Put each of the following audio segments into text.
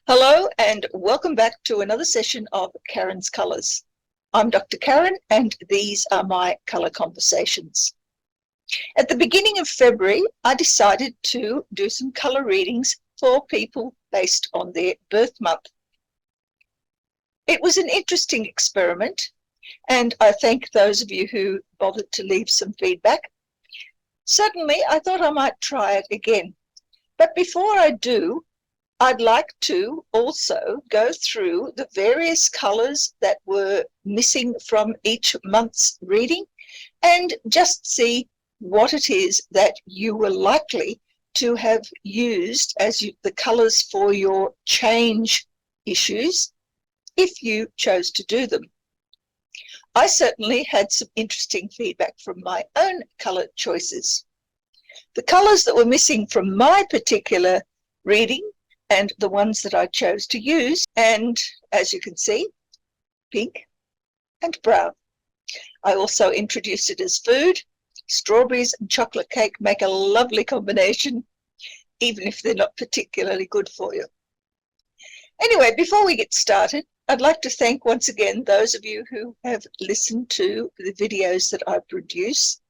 Hello and welcome back to another session of Karen's Colours. I'm Dr. Karen and these are my colour conversations. At the beginning of February, I decided to do some colour readings for people based on their birth month. It was an interesting experiment and I thank those of you who bothered to leave some feedback. Certainly, I thought I might try it again. But before I do, I'd like to also go through the various colours that were missing from each month's reading and just see what it is that you were likely to have used as the colours for your change issues if you chose to do them. I certainly had some interesting feedback from my own colour choices. The colours that were missing from my particular reading and the ones that I chose to use, and as you can see, pink and brown. I also introduced it as food. Strawberries and chocolate cake make a lovely combination, even if they're not particularly good for you. Anyway, before we get started, I'd like to thank once again those of you who have listened to the videos that I produce.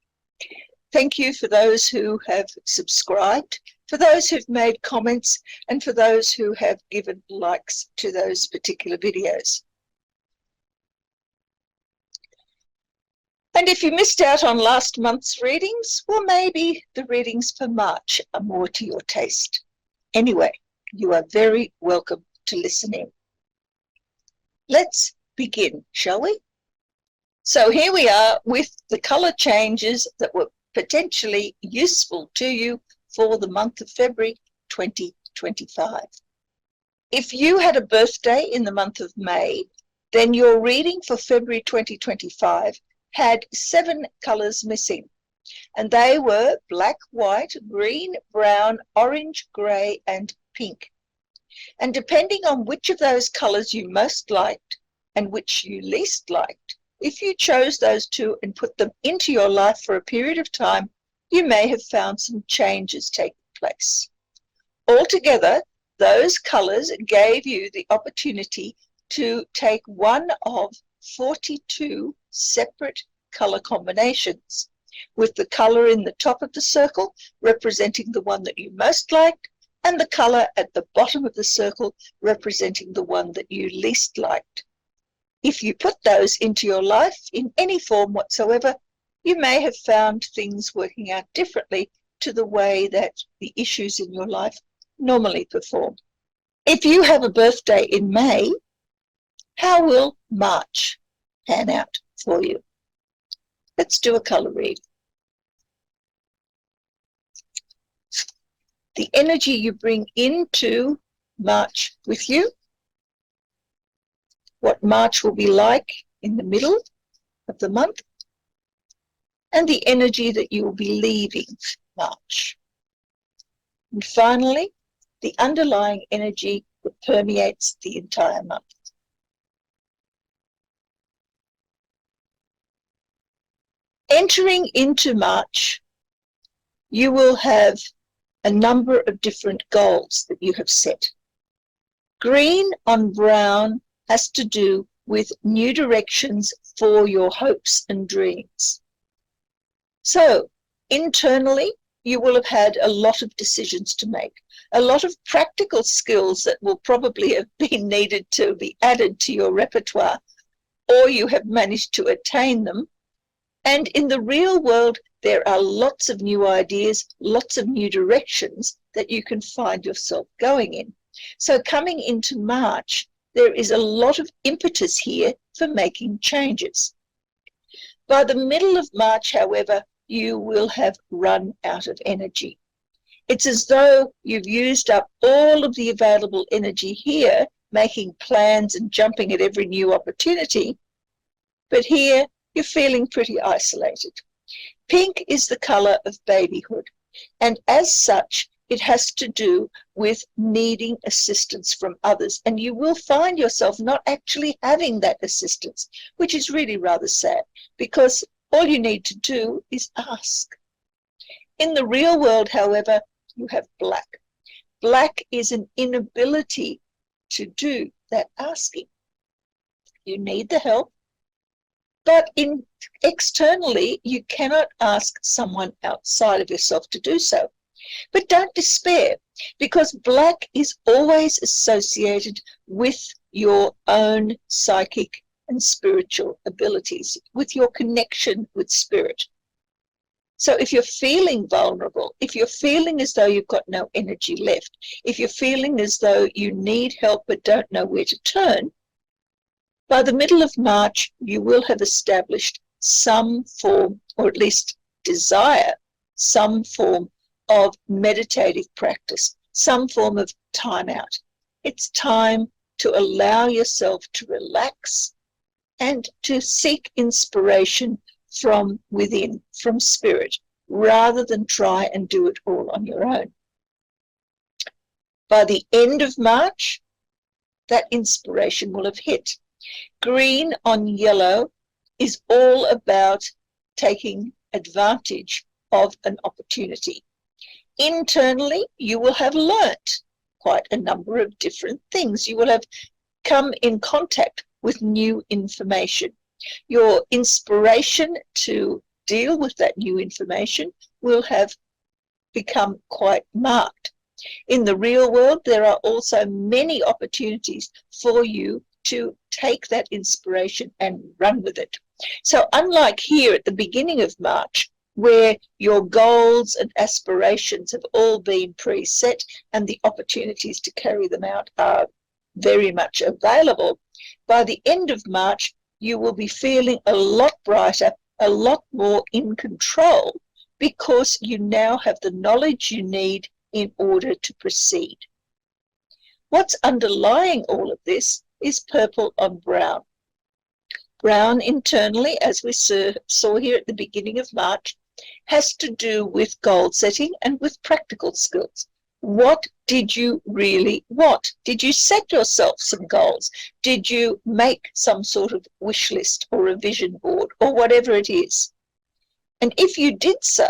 Thank you for those who have subscribed, for those who've made comments, and for those who have given likes to those particular videos. And if you missed out on last month's readings, well, maybe the readings for March are more to your taste. Anyway, you are very welcome to listen in. Let's begin, shall we? So here we are with the colour changes that were potentially useful to you for the month of February 2025. If you had a birthday in the month of May, then your reading for February 2025 had 7 colours missing, and they were black, white, green, brown, orange, grey, and pink. And depending on which of those colours you most liked and which you least liked, if you chose those two and put them into your life for a period of time, you may have found some changes taking place. Altogether, those colours gave you the opportunity to take one of 42 separate colour combinations, with the colour in the top of the circle representing the one that you most liked, and the colour at the bottom of the circle representing the one that you least liked. If you put those into your life in any form whatsoever, you may have found things working out differently to the way that the issues in your life normally perform. If you have a birthday in May, how will March pan out for you? Let's do a colour read. The energy you bring into March with you, what March will be like in the middle of the month, and the energy that you will be leaving March. And finally, the underlying energy that permeates the entire month. Entering into March, you will have a number of different goals that you have set. Green on brown has to do with new directions for your hopes and dreams. So, internally, you will have had a lot of decisions to make, a lot of practical skills that will probably have been needed to be added to your repertoire, or you have managed to attain them. And in the real world, there are lots of new ideas, lots of new directions that you can find yourself going in. So coming into March, there is a lot of impetus here for making changes. By the middle of March, however, you will have run out of energy. It's as though you've used up all of the available energy here, making plans and jumping at every new opportunity, but here you're feeling pretty isolated. Pink is the colour of babyhood, and as such, it has to do with needing assistance from others, and you will find yourself not actually having that assistance, which is really rather sad, because all you need to do is ask. In the real world, however, you have black. Black is an inability to do that asking. You need the help, but externally, you cannot ask someone outside of yourself to do so. But don't despair, because black is always associated with your own psychic and spiritual abilities, with your connection with spirit. So if you're feeling vulnerable, if you're feeling as though you've got no energy left, if you're feeling as though you need help but don't know where to turn, by the middle of March, you will have established some form, or at least desire some form of meditative practice, some form of time out. It's time to allow yourself to relax and to seek inspiration from within, from spirit, rather than try and do it all on your own. By the end of March, that inspiration will have hit. Green on yellow is all about taking advantage of an opportunity. Internally, you will have learnt quite a number of different things. You will have come in contact with new information. Your inspiration to deal with that new information will have become quite marked. In the real world, there are also many opportunities for you to take that inspiration and run with it. So unlike here at the beginning of March, where your goals and aspirations have all been preset and the opportunities to carry them out are very much available, by the end of March, you will be feeling a lot brighter, a lot more in control, because you now have the knowledge you need in order to proceed. What's underlying all of this is purple on brown. Brown internally, as we saw here at the beginning of March, has to do with goal setting and with practical skills. What did you really want? Did you set yourself some goals? Did you make some sort of wish list or a vision board or whatever it is? And if you did so,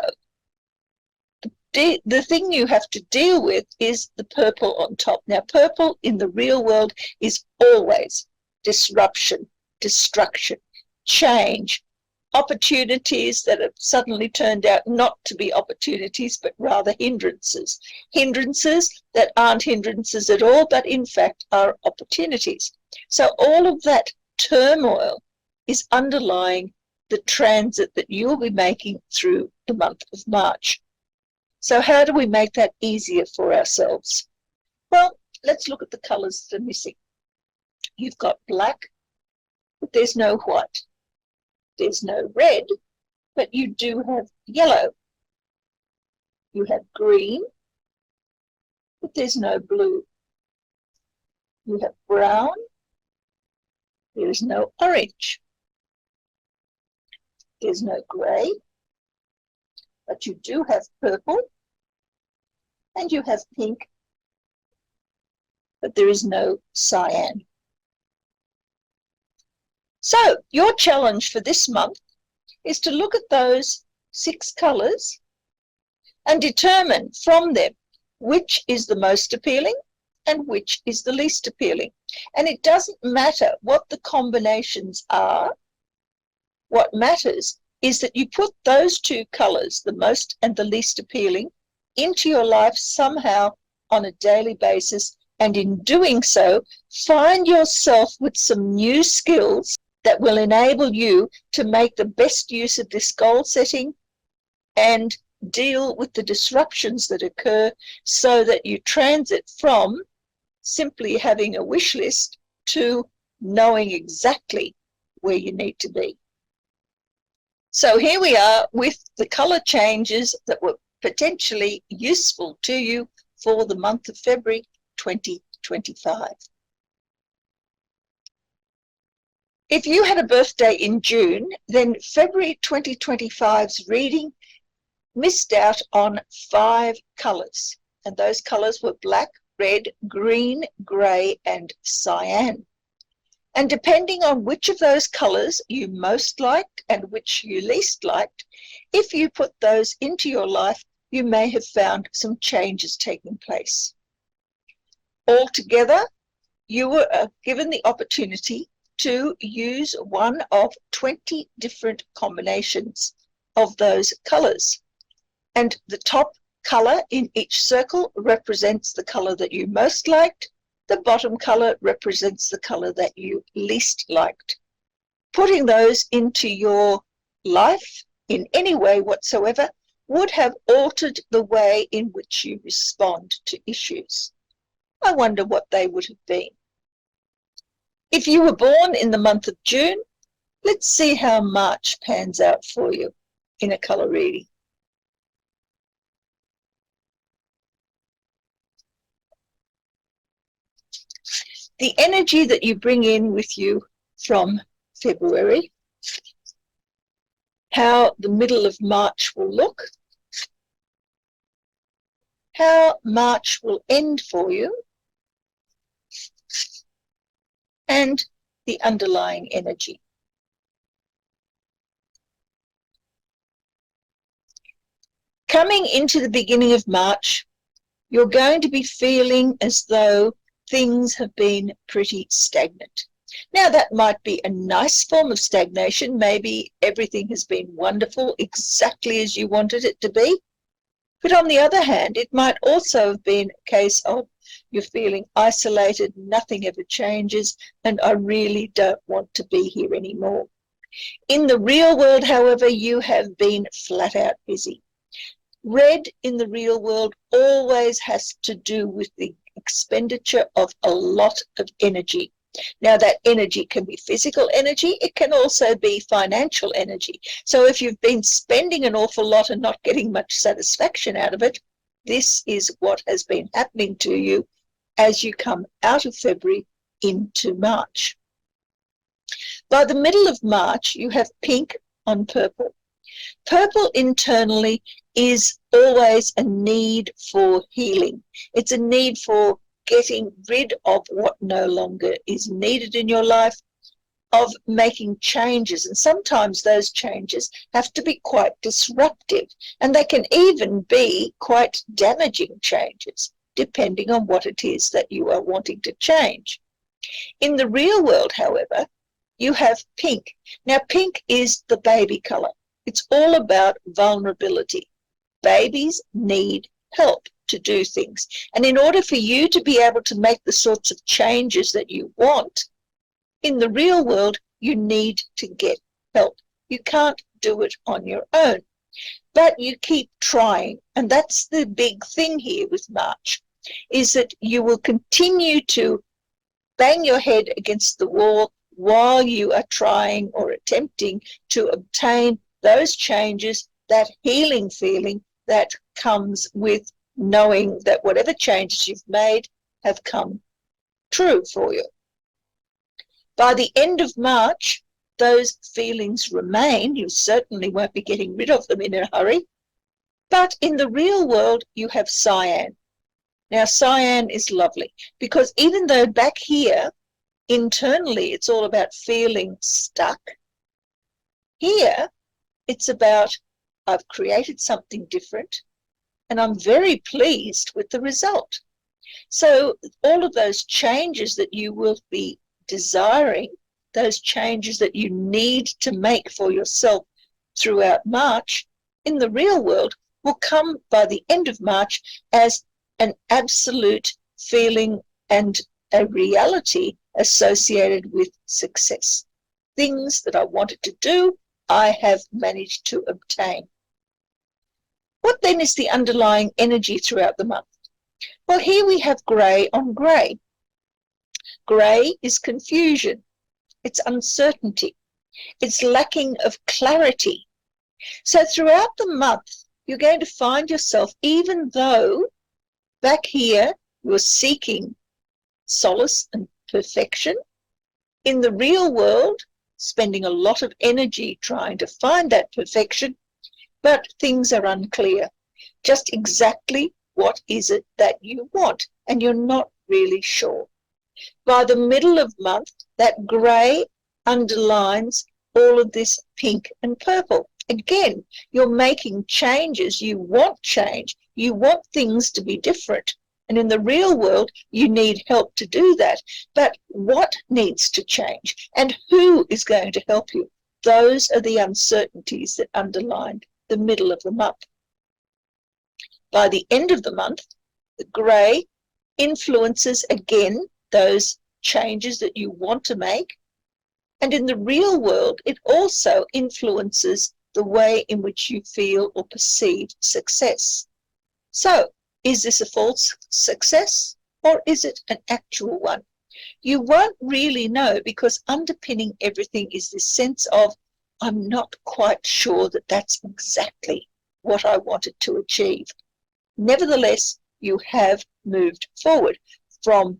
the thing you have to deal with is the purple on top. Now, purple in the real world is always disruption, destruction, change, opportunities that have suddenly turned out not to be opportunities, but rather hindrances. Hindrances that aren't hindrances at all, but in fact are opportunities. So all of that turmoil is underlying the transit that you'll be making through the month of March. So how do we make that easier for ourselves? Well, let's look at the colours that are missing. You've got black, but there's no white. There's no red, but you do have yellow. You have green, but there's no blue. You have brown, there is no orange. There's no grey, but you do have purple, and you have pink, but there is no cyan. So your challenge for this month is to look at those 6 colours and determine from them which is the most appealing and which is the least appealing. And it doesn't matter what the combinations are. What matters is that you put those 2 colours, the most and the least appealing, into your life somehow on a daily basis, and in doing so, find yourself with some new skills that will enable you to make the best use of this goal setting and deal with the disruptions that occur, so that you transit from simply having a wish list to knowing exactly where you need to be. So here we are with the colour changes that were potentially useful to you for the month of February 2025. If you had a birthday in June, then February 2025's reading missed out on 5 colours, and those colours were black, red, green, grey and cyan. And depending on which of those colours you most liked and which you least liked, if you put those into your life, you may have found some changes taking place. Altogether, you were given the opportunity to use one of 20 different combinations of those colors. And the top color in each circle represents the color that you most liked. The bottom color represents the color that you least liked. Putting those into your life in any way whatsoever would have altered the way in which you respond to issues. I wonder what they would have been. If you were born in the month of June, let's see how March pans out for you in a color reading. The energy that you bring in with you from February, how the middle of March will look, how March will end for you, and the underlying energy. Coming into the beginning of March, you're going to be feeling as though things have been pretty stagnant. Now, that might be a nice form of stagnation. Maybe everything has been wonderful, exactly as you wanted it to be. But on the other hand, it might also have been a case of you're feeling isolated, nothing ever changes, and I really don't want to be here anymore. In the real world, however, you have been flat out busy. Red in the real world always has to do with the expenditure of a lot of energy. Now, that energy can be physical energy. It can also be financial energy. So if you've been spending an awful lot and not getting much satisfaction out of it, this is what has been happening to you as you come out of February into March. By the middle of March, you have pink on purple. Purple internally is always a need for healing. It's a need for getting rid of what no longer is needed in your life, of making changes. And sometimes those changes have to be quite disruptive, and they can even be quite damaging changes, depending on what it is that you are wanting to change. In the real world, however, you have pink. Now, pink is the baby color. It's all about vulnerability. Babies need help to do things. And in order for you to be able to make the sorts of changes that you want, in the real world, you need to get help. You can't do it on your own. But you keep trying. And that's the big thing here with March, is that you will continue to bang your head against the wall while you are trying or attempting to obtain those changes, that healing feeling that comes with knowing that whatever changes you've made have come true for you. By the end of March, those feelings remain. You certainly won't be getting rid of them in a hurry. But in the real world, you have cyan. Now, cyan is lovely because even though back here, internally, it's all about feeling stuck, here, it's about I've created something different and I'm very pleased with the result. So all of those changes that you will be desiring, those changes that you need to make for yourself throughout March, in the real world will come by the end of March as an absolute feeling and a reality associated with success. Things that I wanted to do, I have managed to obtain. What then is the underlying energy throughout the month? Well, here we have grey on grey. Grey is confusion. It's uncertainty. It's lacking of clarity. So throughout the month, you're going to find yourself, even though back here you're seeking solace and perfection, in the real world, spending a lot of energy trying to find that perfection, but things are unclear. Just exactly what is it that you want, and you're not really sure. By the middle of month, that grey underlines all of this pink and purple. Again, you're making changes. You want change. You want things to be different. And in the real world, you need help to do that. But what needs to change? And who is going to help you? Those are the uncertainties that underline the middle of the month. By the end of the month, the grey influences again those changes that you want to make. And in the real world, it also influences the way in which you feel or perceive success. So, is this a false success or is it an actual one? You won't really know, because underpinning everything is this sense of, I'm not quite sure that that's exactly what I wanted to achieve. Nevertheless, you have moved forward from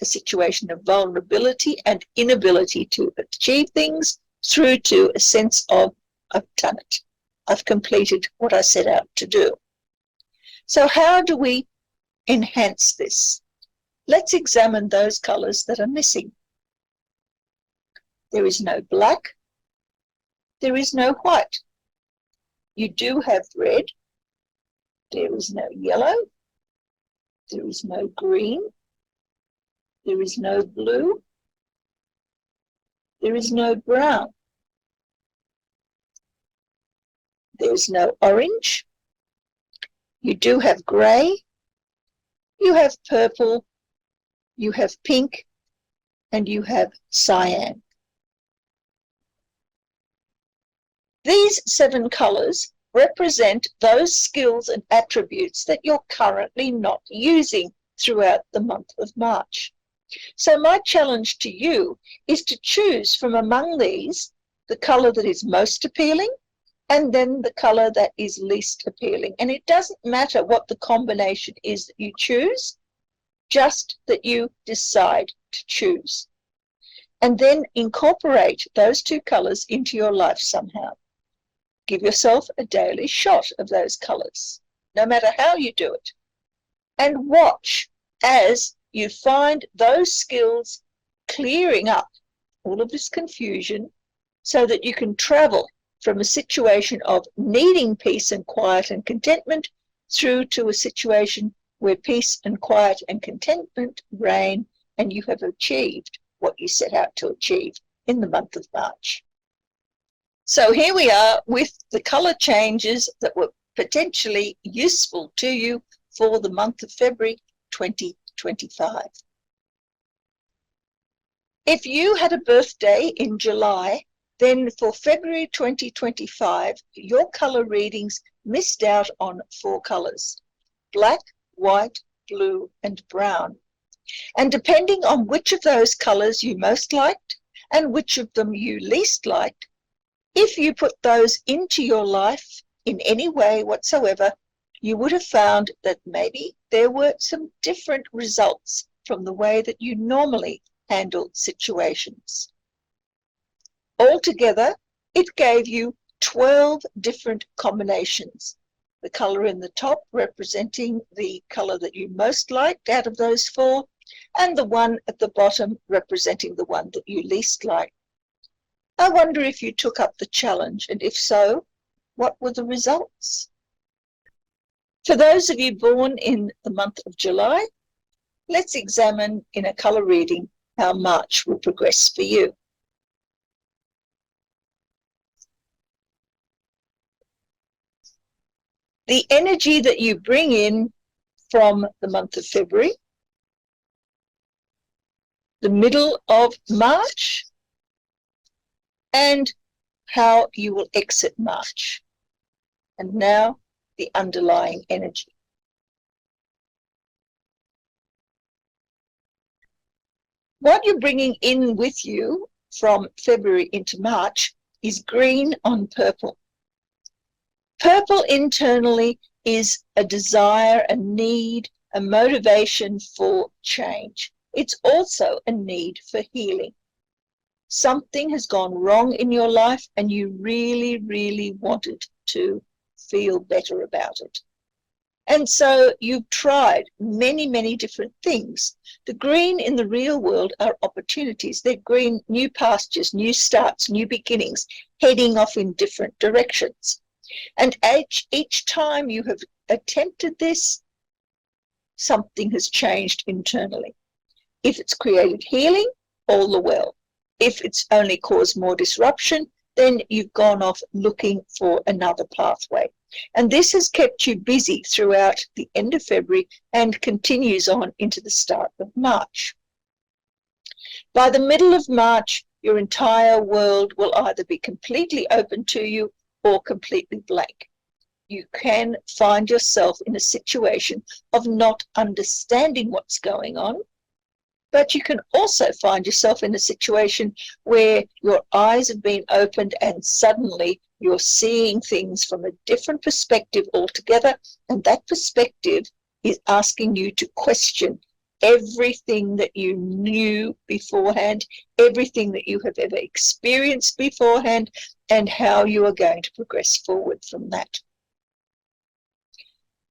a situation of vulnerability and inability to achieve things through to a sense of, I've done it. I've completed what I set out to do. So how do we enhance this? Let's examine those colours that are missing. There is no black. There is no white. You do have red. There is no yellow. There is no green. There is no blue. There is no brown. There is no orange. You do have grey. You have purple. You have pink. And you have cyan. These 7 colours represent those skills and attributes that you're currently not using throughout the month of March. So my challenge to you is to choose from among these the colour that is most appealing and then the colour that is least appealing. And it doesn't matter what the combination is that you choose, just that you decide to choose. And then incorporate those 2 colours into your life somehow. Give yourself a daily shot of those colours, no matter how you do it. And watch as you find those skills clearing up all of this confusion so that you can travel from a situation of needing peace and quiet and contentment through to a situation where peace and quiet and contentment reign and you have achieved what you set out to achieve in the month of March. So here we are with the colour changes that were potentially useful to you for the month of February 2025. If you had a birthday in July, then for February 2025, your colour readings missed out on 4 colours: black, white, blue and brown. And depending on which of those colours you most liked and which of them you least liked, if you put those into your life in any way whatsoever, you would have found that maybe there were some different results from the way that you normally handle situations. Altogether, it gave you 12 different combinations. The colour in the top representing the colour that you most liked out of those 4, and the one at the bottom representing the one that you least liked. I wonder if you took up the challenge, and if so, what were the results? For those of you born in the month of July, let's examine in a colour reading how March will progress for you. The energy that you bring in from the month of February, the middle of March, and how you will exit March. And now the underlying energy. What you're bringing in with you from February into March is green on purple. Purple internally is a desire, a need, a motivation for change. It's also a need for healing. Something has gone wrong in your life and you really, really wanted to feel better about it. And so you've tried many, many different things. The green in the real world are opportunities. They're green, new pastures, new starts, new beginnings, heading off in different directions. And each time you have attempted this, something has changed internally. If it's created healing, all the well. If it's only caused more disruption, then you've gone off looking for another pathway. And this has kept you busy throughout the end of February and continues on into the start of March. By the middle of March, your entire world will either be completely open to you or completely blank. You can find yourself in a situation of not understanding what's going on, but you can also find yourself in a situation where your eyes have been opened and suddenly you're seeing things from a different perspective altogether, and that perspective is asking you to question everything that you knew beforehand, everything that you have ever experienced beforehand, and how you are going to progress forward from that.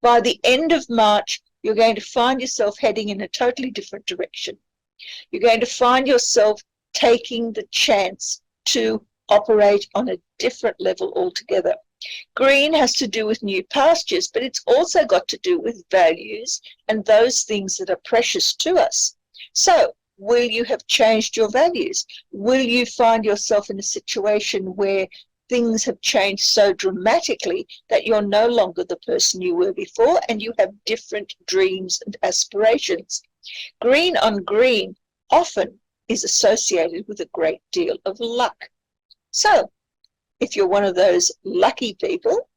By the end of March, you're going to find yourself heading in a totally different direction. You're going to find yourself taking the chance to operate on a different level altogether. Green has to do with new pastures, but it's also got to do with values and those things that are precious to us. So, will you have changed your values? Will you find yourself in a situation where things have changed so dramatically that you're no longer the person you were before and you have different dreams and aspirations? Green on green often is associated with a great deal of luck. So, if you're one of those lucky people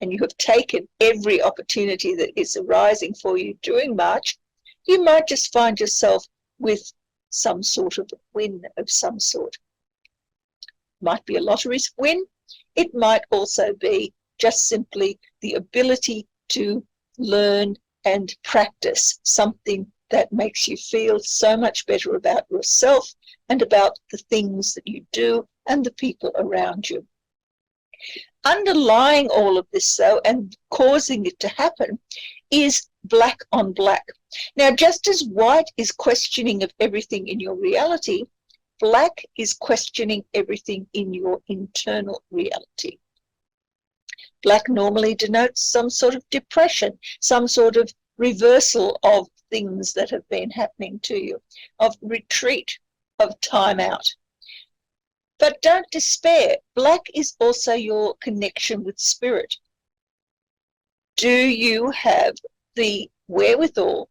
and you have taken every opportunity that is arising for you during March, you might just find yourself with some sort of win of some sort. Might be a lottery win. It might also be just simply the ability to learn and practice something that makes you feel so much better about yourself and about the things that you do and the people around you. Underlying all of this, though, and causing it to happen is black on black. Now, just as white is questioning of everything in your reality, black is questioning everything in your internal reality. Black normally denotes some sort of depression, some sort of reversal of things that have been happening to you, of retreat, of time out. But don't despair. Black is also your connection with spirit. Do you have the wherewithal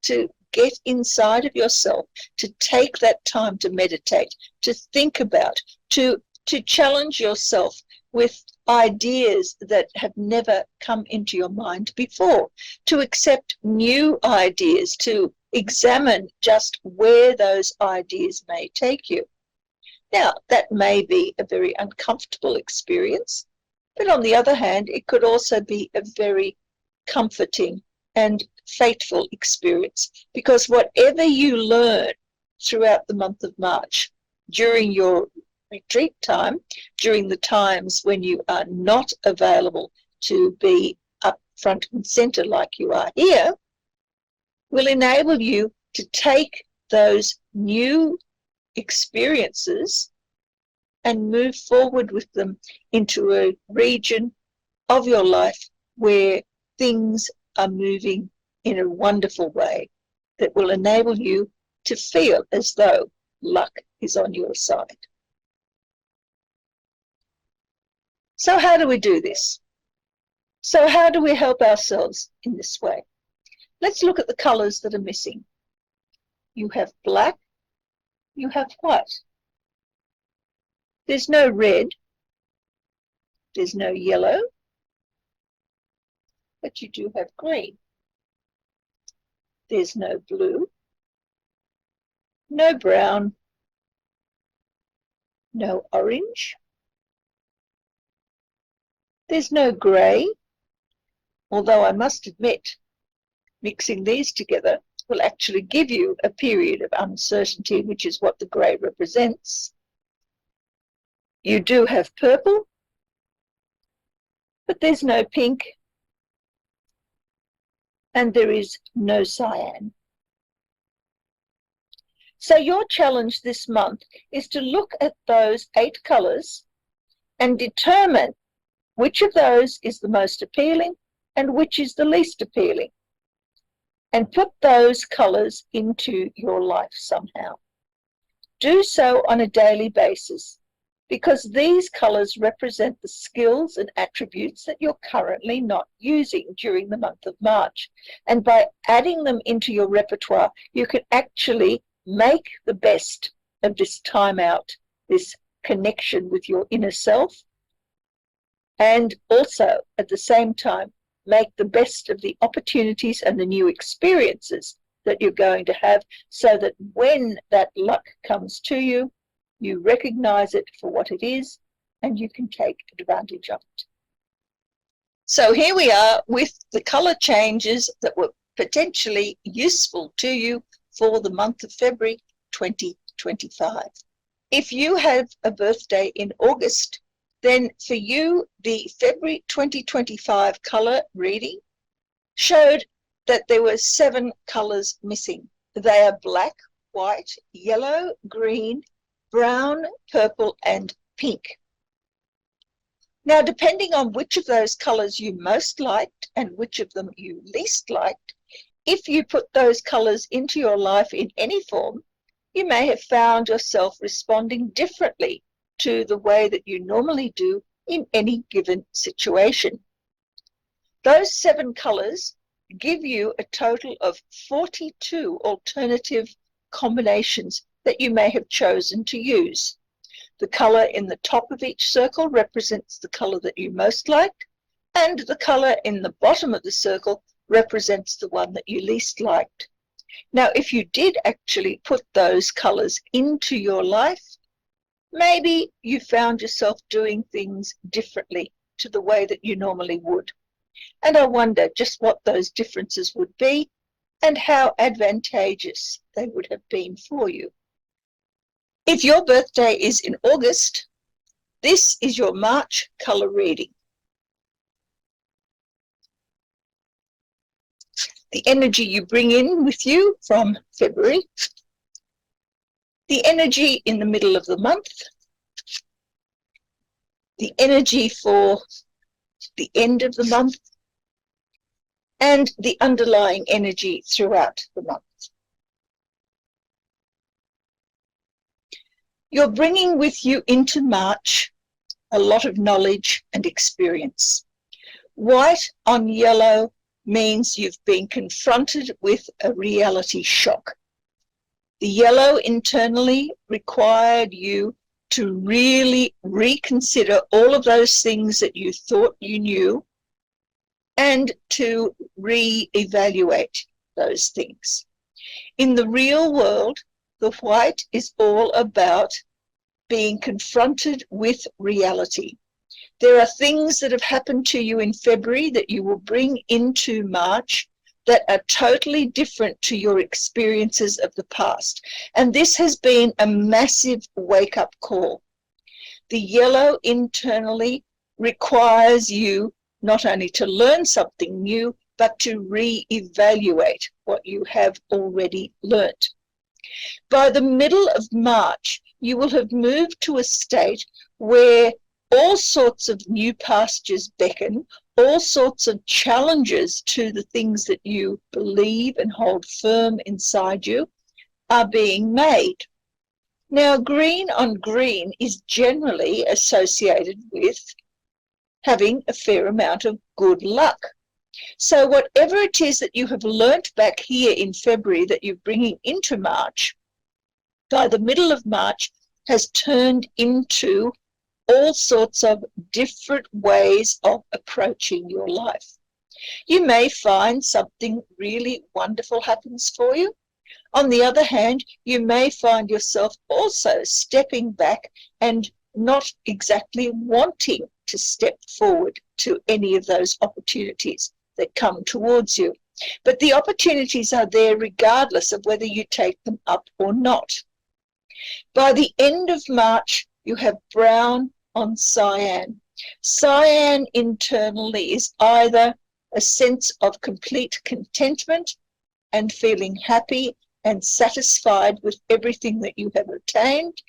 to get inside of yourself, to take that time to meditate, to think about, to challenge yourself with ideas that have never come into your mind before, to accept new ideas, to examine just where those ideas may take you? Now, that may be a very uncomfortable experience, but on the other hand, it could also be a very comforting and fateful experience, because whatever you learn throughout the month of March, during your retreat time, during the times when you are not available to be up front and center like you are here, will enable you to take those new experiences and move forward with them into a region of your life where things are moving in a wonderful way that will enable you to feel as though luck is on your side. So how do we do this? So how do we help ourselves in this way? Let's look at the colors that are missing. You have black, you have white. There's no red, there's no yellow, but you do have green. There's no blue, no brown, no orange. There's no grey, although I must admit, mixing these together will actually give you a period of uncertainty, which is what the grey represents. You do have purple, but there's no pink, and there is no cyan. So your challenge this month is to look at those 8 colours and determine which of those is the most appealing and which is the least appealing. and put those colors into your life somehow. Do so on a daily basis, because these colors represent the skills and attributes that you're currently not using during the month of March. And by adding them into your repertoire, you can actually make the best of this time out, this connection with your inner self, and also at the same time make the best of the opportunities and the new experiences that you're going to have, so that when that luck comes to you, you recognize it for what it is and you can take advantage of it. So here we are with the color changes that were potentially useful to you for the month of February 2025. If you have a birthday in August, then for you, the February 2025 color reading showed that there were 7 colors missing. They are black, white, yellow, green, brown, purple, and pink. Now, depending on which of those colors you most liked and which of them you least liked, if you put those colors into your life in any form, you may have found yourself responding differently to the way that you normally do in any given situation. Those 7 colors give you a total of 42 alternative combinations that you may have chosen to use. The color in the top of each circle represents the color that you most liked, and the color in the bottom of the circle represents the one that you least liked. Now, if you did actually put those colors into your life, maybe you found yourself doing things differently to the way that you normally would. And I wonder just what those differences would be and how advantageous they would have been for you. If your birthday is in August, this is your March color reading. The energy you bring in with you from February, the energy in the middle of the month, the energy for the end of the month, and the underlying energy throughout the month. You're bringing with you into March a lot of knowledge and experience. White on yellow means you've been confronted with a reality shock. The yellow internally required you to really reconsider all of those things that you thought you knew and to re-evaluate those things. In the real world, the white is all about being confronted with reality. There are things that have happened to you in February that you will bring into March that are totally different to your experiences of the past. And this has been a massive wake-up call. The yellow internally requires you not only to learn something new, but to re-evaluate what you have already learnt. By the middle of March, you will have moved to a state where all sorts of new pastures beckon, all sorts of challenges to the things that you believe and hold firm inside you are being made. Now, green on green is generally associated with having a fair amount of good luck. So whatever it is that you have learnt back here in February that you're bringing into March, by the middle of March has turned into all sorts of different ways of approaching your life. You may find something really wonderful happens for you. On the other hand, you may find yourself also stepping back and not exactly wanting to step forward to any of those opportunities that come towards you. But the opportunities are there regardless of whether you take them up or not. By the end of March, you have brown on cyan. Cyan internally is either a sense of complete contentment and feeling happy and satisfied with everything that you have attained,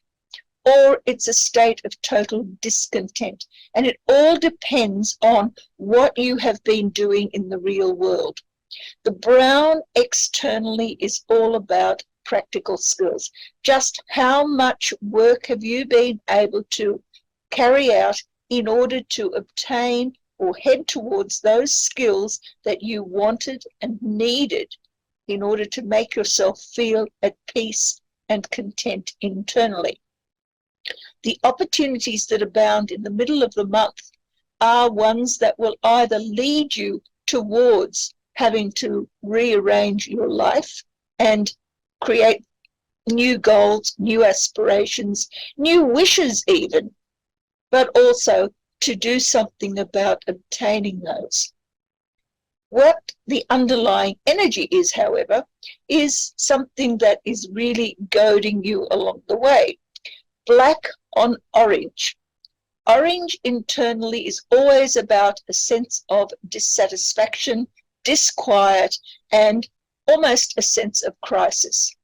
or it's a state of total discontent. And it all depends on what you have been doing in the real world. The brown externally is all about practical skills. Just how much work have you been able to carry out in order to obtain or head towards those skills that you wanted and needed in order to make yourself feel at peace and content internally. The opportunities that abound in the middle of the month are ones that will either lead you towards having to rearrange your life and create new goals, new aspirations, new wishes even, but also to do something about obtaining those. What the underlying energy is, however, is something that is really goading you along the way. Black on orange. Orange internally is always about a sense of dissatisfaction, disquiet, and almost a sense of crisis.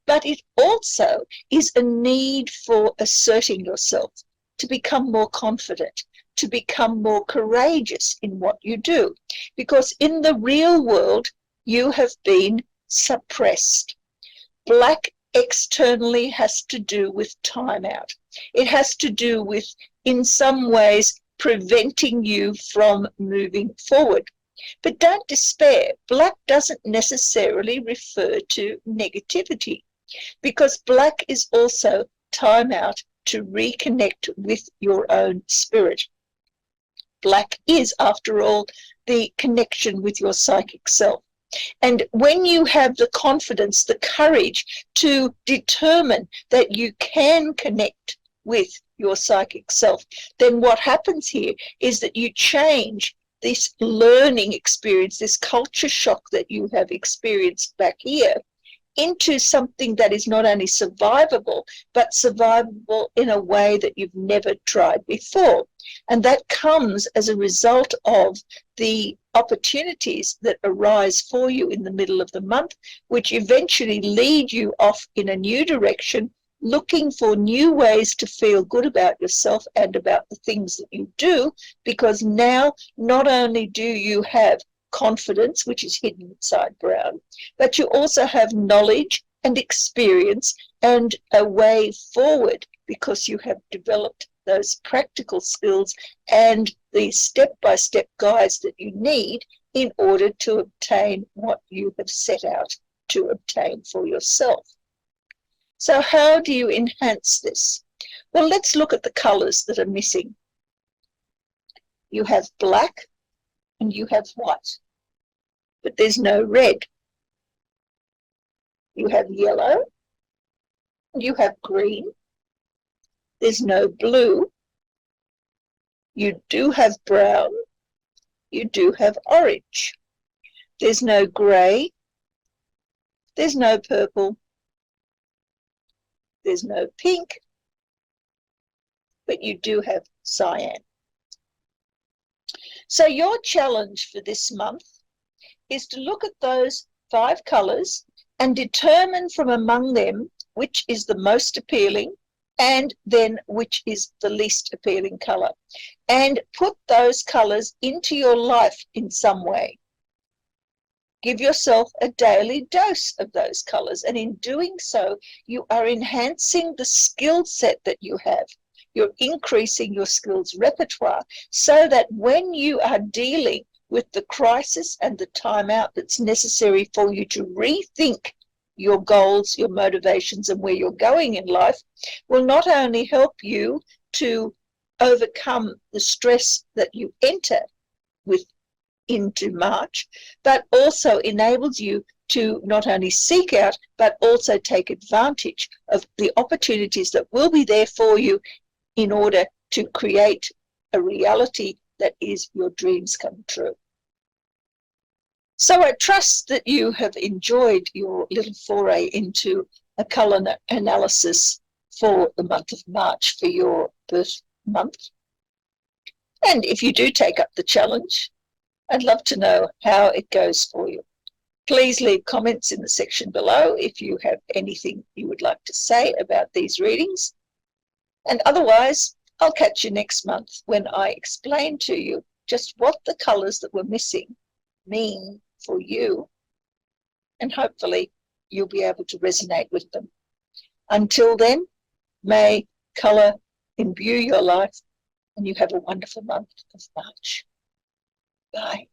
But it also is a need for asserting yourself, to become more confident, to become more courageous in what you do. Because in the real world, you have been suppressed. Black externally has to do with time out. It has to do with, in some ways, preventing you from moving forward. But don't despair. Black doesn't necessarily refer to negativity, because black is also time out to reconnect with your own spirit. Black is, after all, the connection with your psychic self. And when you have the confidence, the courage to determine that you can connect with your psychic self, then what happens here is that you change this learning experience, this culture shock that you have experienced back here, into something that is not only survivable, but survivable in a way that you've never tried before. And that comes as a result of the opportunities that arise for you in the middle of the month, which eventually lead you off in a new direction, looking for new ways to feel good about yourself and about the things that you do, because now not only do you have confidence, which is hidden inside brown, but you also have knowledge and experience and a way forward, because you have developed those practical skills and the step-by-step guides that you need in order to obtain what you have set out to obtain for yourself. So how do you enhance this? Well, let's look at the colors that are missing. You have black and you have white, but there's no red. You have yellow, and you have green. There's no blue. You do have brown. You do have orange. There's no grey. There's no purple. There's no pink, but you do have cyan. So your challenge for this month is to look at those 5 colours and determine from among them which is the most appealing and then which is the least appealing colour, and put those colours into your life in some way. Give yourself a daily dose of those colours, and in doing so, you are enhancing the skill set that you have. You're increasing your skills repertoire so that when you are dealing with the crisis and the time out that's necessary for you to rethink your goals, your motivations, and where you're going in life, will not only help you to overcome the stress that you enter with into March, but also enables you to not only seek out, but also take advantage of the opportunities that will be there for you in order to create a reality that is your dreams come true. So I trust that you have enjoyed your little foray into a colour analysis for the month of March for your birth month. And if you do take up the challenge, I'd love to know how it goes for you. Please leave comments in the section below if you have anything you would like to say about these readings. And otherwise, I'll catch you next month when I explain to you just what the colours that were missing mean for you, and hopefully you'll be able to resonate with them. Until then, may colour imbue your life and you have a wonderful month of March. Bye.